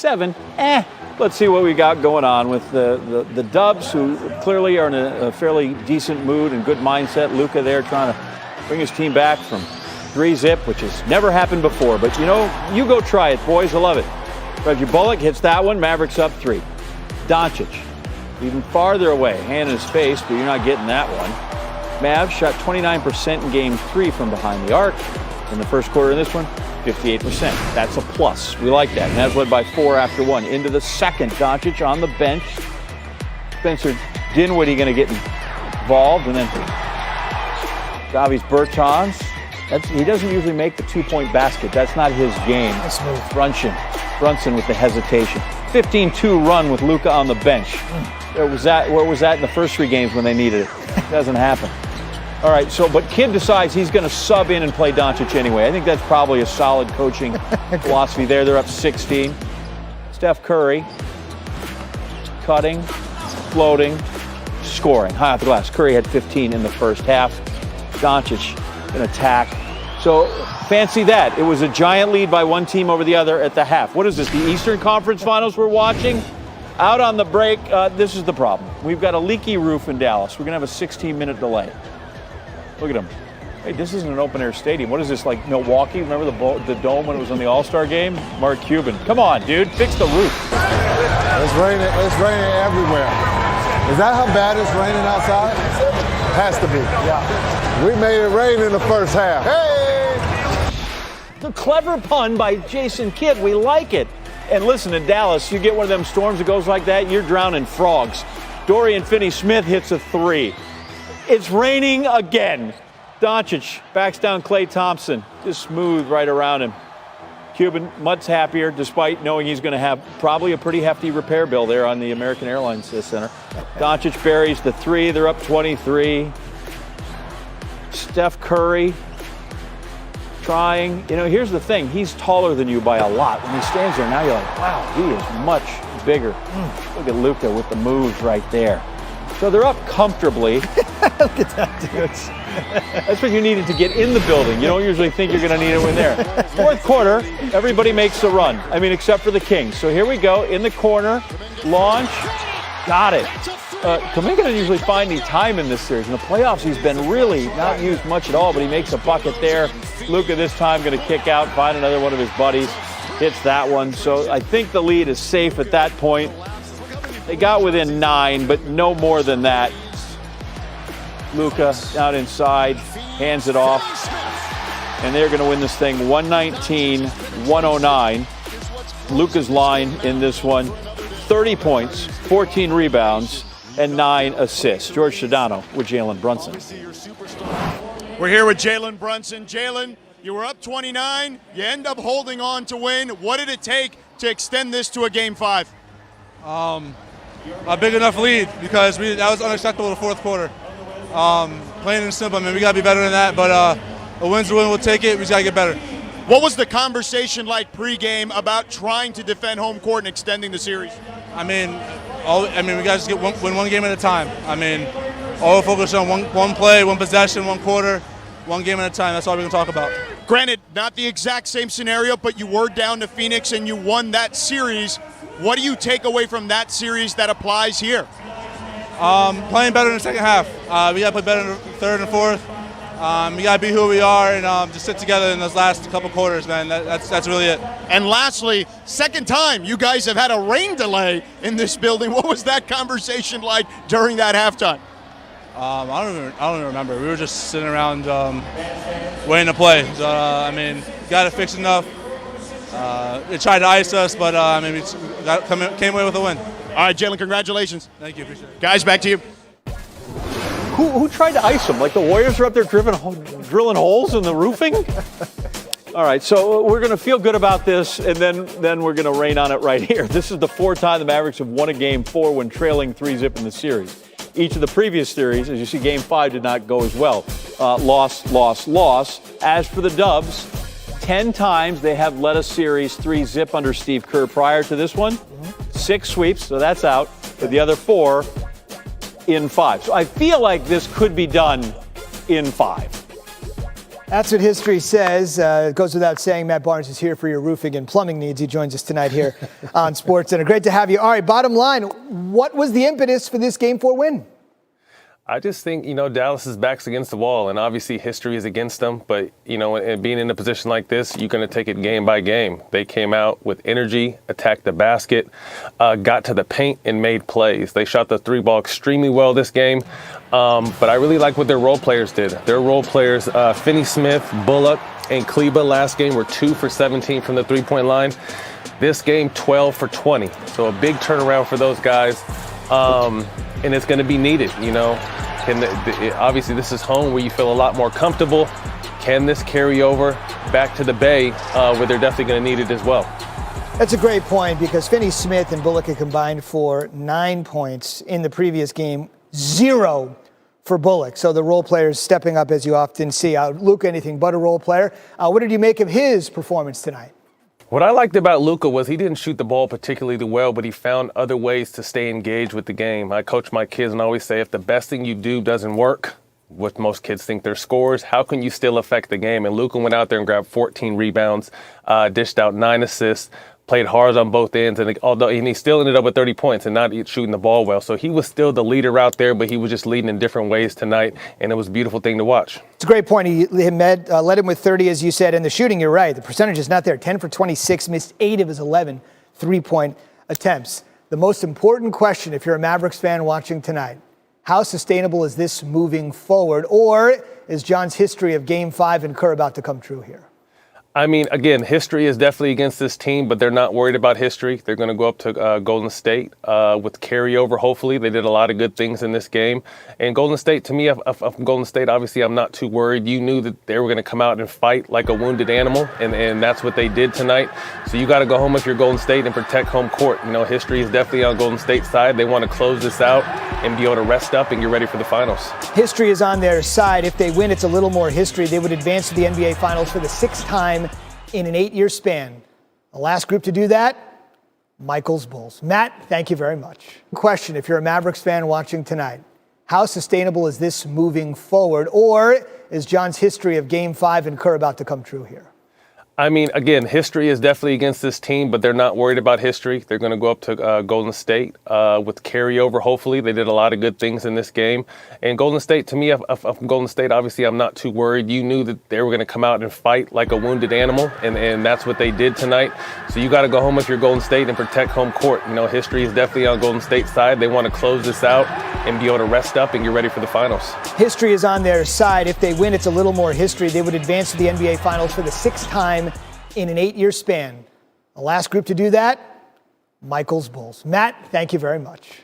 7. Let's see what we got going on with the Dubs, who clearly are in a fairly decent mood and good mindset. Luka there trying to bring his team back from 3-zip, which has never happened before. But, you go try it, boys. I love it. Reggie Bullock hits that one. Mavericks up 3. Doncic, even farther away. Hand in his face, but you're not getting that one. Mavs shot 29% in Game 3 from behind the arc. In the first quarter in this one, 58%. That's a plus. We like that. Mavs led by 4 after 1. Into the second. Doncic on the bench. Spencer Dinwiddie going to get involved. And then Davis Bertans. He doesn't usually make the 2-point basket. That's not his game. That's smooth. Brunson with the hesitation. 15-2 run with Luka on the bench. Where was that in the first 3 games when they needed it? It doesn't happen. All right, but Kidd decides he's going to sub in and play Doncic anyway. I think that's probably a solid coaching philosophy there. They're up 16. Steph Curry, cutting, floating, scoring. High off the glass. Curry had 15 in the first half. Doncic, an attack. So fancy that. It was a giant lead by one team over the other at the half. What is this, the Eastern Conference Finals we're watching? Out on the break, this is the problem. We've got a leaky roof in Dallas. We're going to have a 16-minute delay. Look at him. Hey, this isn't an open-air stadium. What is this, like Milwaukee? Remember the dome when it was on the All-Star game? Mark Cuban. Come on, dude. Fix the roof. It's raining everywhere. Is that how bad it's raining outside? It has to be. Yeah. We made it rain in the first half. Hey! The clever pun by Jason Kidd. We like it. And listen, in Dallas, you get one of them storms that goes like that, you're drowning frogs. Dorian Finney-Smith hits a 3. It's raining again. Doncic backs down Klay Thompson. Just smooth right around him. Cuban much happier, despite knowing he's going to have probably a pretty hefty repair bill there on the American Airlines Center. Doncic buries the 3. They're up 23. Steph Curry trying. Here's the thing. He's taller than you by a lot. When he stands there now, you're like, wow, he is much bigger. Look at Luka with the moves right there. So they're up comfortably. Look at that, dude. That's what you needed to get in the building. You don't usually think you're going to need it when there. Fourth quarter, everybody makes a run. Except for the Kings. So here we go. In the corner, launch, got it. Kuminga doesn't usually find any time in this series. In the playoffs, he's been really not used much at all, but he makes a bucket there. Luka this time going to kick out, find another one of his buddies, hits that one. So I think the lead is safe at that point. They got within 9, but no more than that. Luka out inside, hands it off, and they're going to win this thing 119-109. Luka's line in this one, 30 points, 14 rebounds, and 9 assists. George Sedano with Jalen Brunson. We're here with Jalen Brunson. Jalen, you were up 29. You end up holding on to win. What did it take to extend this to a Game 5? A big enough lead because that was unacceptable in the fourth quarter. Plain and simple. We got to be better than that, but a win's a win. We'll take it. We just got to get better. What was the conversation like pregame about trying to defend home court and extending the series? We got to just win one game at a time. All focus on one play, one possession, one quarter, one game at a time. That's all we're going to talk about. Granted, not the exact same scenario, but you were down to Phoenix and you won that series. What do you take away from that series that applies here? Playing better in the second half. We got to play better in the third and fourth. We got to be who we are and just sit together in those last couple quarters, man. That's really it. And lastly, second time you guys have had a rain delay in this building. What was that conversation like during that halftime? I don't even remember. We were just sitting around waiting to play. So, got it fixed enough. They tried to ice us, but we came away with a win. All right, Jalen, congratulations. Thank you, appreciate it. Guys, back to you. Who tried to ice them? Like the Warriors are up there drilling holes in the roofing? All right, so we're going to feel good about this, and then we're going to rain on it right here. This is the 4th time the Mavericks have won a Game 4 when trailing 3-zip in the series. Each of the previous series, as you see, Game 5 did not go as well. Loss. As for the Dubs, 10 times they have led a series 3-zip under Steve Kerr prior to this one. 6 sweeps, so that's out. But the other 4 in 5. So I feel like this could be done in 5. That's what history says. It goes without saying, Matt Barnes is here for your roofing and plumbing needs. He joins us tonight here on SportsCenter. Great to have you. All right, bottom line, what was the impetus for this Game 4 win? I just think, Dallas's back's against the wall, and obviously history is against them. But, and being in a position like this, you're going to take it game by game. They came out with energy, attacked the basket, got to the paint, and made plays. They shot the three ball extremely well this game. But I really like what their role players did. Their role players, Finney-Smith, Bullock, and Kleba last game were 2 for 17 from the three-point line. This game, 12 for 20. So a big turnaround for those guys. And it's going to be needed, obviously, this is home where you feel a lot more comfortable. Can this carry over back to the Bay where they're definitely going to need it as well? That's a great point because Finney-Smith and Bullock had combined for 9 points in the previous game, 0 for Bullock. So the role players stepping up, as you often see. Luka, anything but a role player. What did you make of his performance tonight? What I liked about Luka was he didn't shoot the ball particularly well, but he found other ways to stay engaged with the game. I coach my kids and I always say if the best thing you do doesn't work, what most kids think they're scores, how can you still affect the game? And Luka went out there and grabbed 14 rebounds, dished out 9 assists, played hard on both ends, and he still ended up with 30 points and not shooting the ball well. So he was still the leader out there, but he was just leading in different ways tonight, and it was a beautiful thing to watch. It's a great point. He led him with 30, as you said, and the shooting, you're right. The percentage is not there. 10 for 26, missed 8 of his 11 three-point attempts. The most important question, if you're a Mavericks fan watching tonight, how sustainable is this moving forward, or is John's history of Game 5 in Kerr about to come true here? I mean, again, history is definitely against this team, but they're not worried about history. They're going to go up to Golden State with carryover, hopefully. They did a lot of good things in this game. And Golden State, to me, of Golden State, obviously, I'm not too worried. You knew that they were going to come out and fight like a wounded animal, and that's what they did tonight. So you got to go home if you're Golden State and protect home court. History is definitely on Golden State's side. They want to close this out and be able to rest up and get ready for the finals. History is on their side. If they win, it's a little more history. They would advance to the NBA Finals for the 6th time in an 8-year span. The last group to do that, Michael's Bulls. Matt, thank you very much. Question, if you're a Mavericks fan watching tonight, how sustainable is this moving forward, or is John's history of Game 5 in Kerr about to come true here? I mean, again, history is definitely against this team, but they're not worried about history. They're going to go up to Golden State with carryover, hopefully. They did a lot of good things in this game. And Golden State, to me, of Golden State, obviously, I'm not too worried. You knew that they were going to come out and fight like a wounded animal, and that's what they did tonight. So you got to go home if you're Golden State and protect home court. History is definitely on Golden State's side. They want to close this out and be able to rest up and get ready for the finals. History is on their side. If they win, it's a little more history. They would advance to the NBA Finals for the 6th time in an 8-year span. The last group to do that, Michael's Bulls. Matt, thank you very much.